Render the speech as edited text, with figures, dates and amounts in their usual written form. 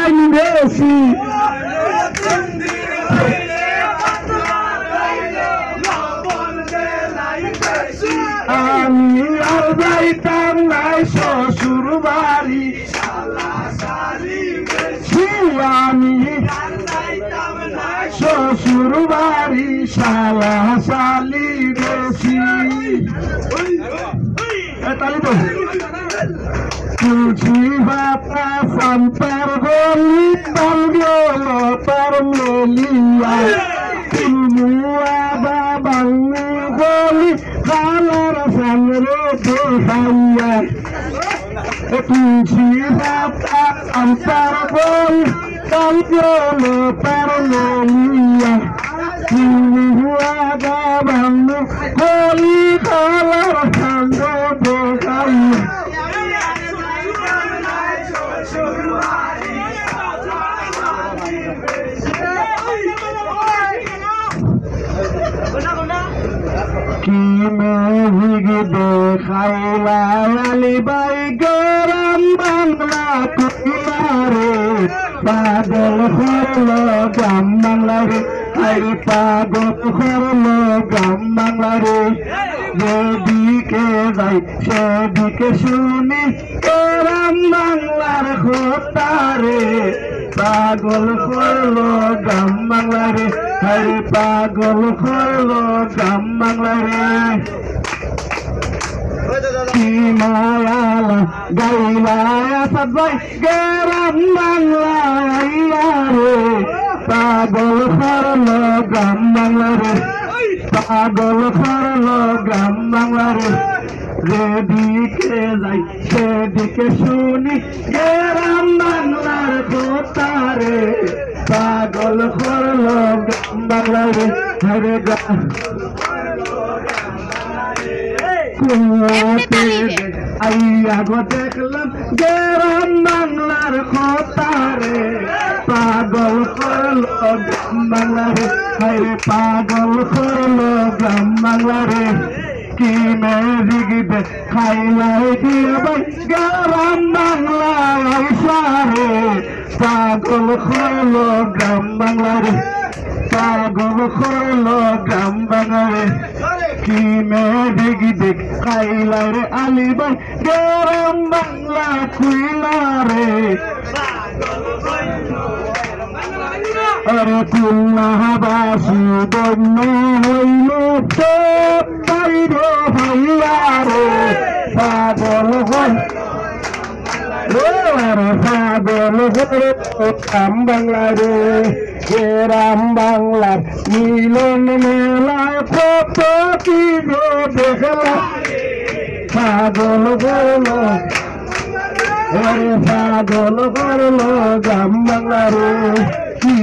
line বেশি আমি আর যাইতাম নাই শ্বশুর বাড়ি আমি শ্বশুর বাড়ি শালা শালি বেশি তাই তো তুলসী পাতা সন্তার গলি বাঙ্গল তার মেলিয়া তুলমুয়া বাঙ্গু গলি কালার সামনে দেখাইয়া তুলসী পাতা সন্তার গলি বাঙ্গল তার মেলিয়া তুলমুয়া বাঙ্গু গলি কালার সামনে দেখাইয়া কি মেঘ দেখাইলা আলিবাই গরম বাংলা কুমারে পাগল হল গ্রাম বাংলা রে আরে পাগল হল গ্রাম বাংলা রে যেদিকে যাই সেদিকে শুনি গ্রাম বাংলার কথা রে পাগল হল গ্রাম বাংলা রে আরে পাগল হল গ্রাম বাংলা রে কি মায়ালা গাইলা সবাই গ্রাম বাংলা রে পাগল হল গ্রাম বাংলা রে পাগল হল গ্রাম বাংলা রে যেদিকে যাই সেদিকে শুনি গ্রাম বাংলার কথা রে পাগল হল গ্রাম বাংলা রে হরে গ্রাম আইয়া গো দেখলাম গ্রাম বাংলার কথা রে পাগল হল গ্রাম বাংলা রে হরে পাগল হল গ্রাম বাংলা রে কি মেজিক খাইলাই দিয়ে ভাই গ্রাম বাংলায় সারে পাগল হল গ্রাম বাংলা রে পাগল হল গ্রাম বাংলা রে কি মেজিক খাইলাই রে আলি ভাই গ্রাম বাংলা কুইলা রে আরে খুলনাবাসী বন্য হইল বাইরে ভাইয়া রে পাগল হল পাগল হল গ্রাম বাংলা রে গ্রাম বাংলার মিলন মেলায় কত কি দেখলা পাগল হল পাগল হল গ্রাম বাংলা রে কি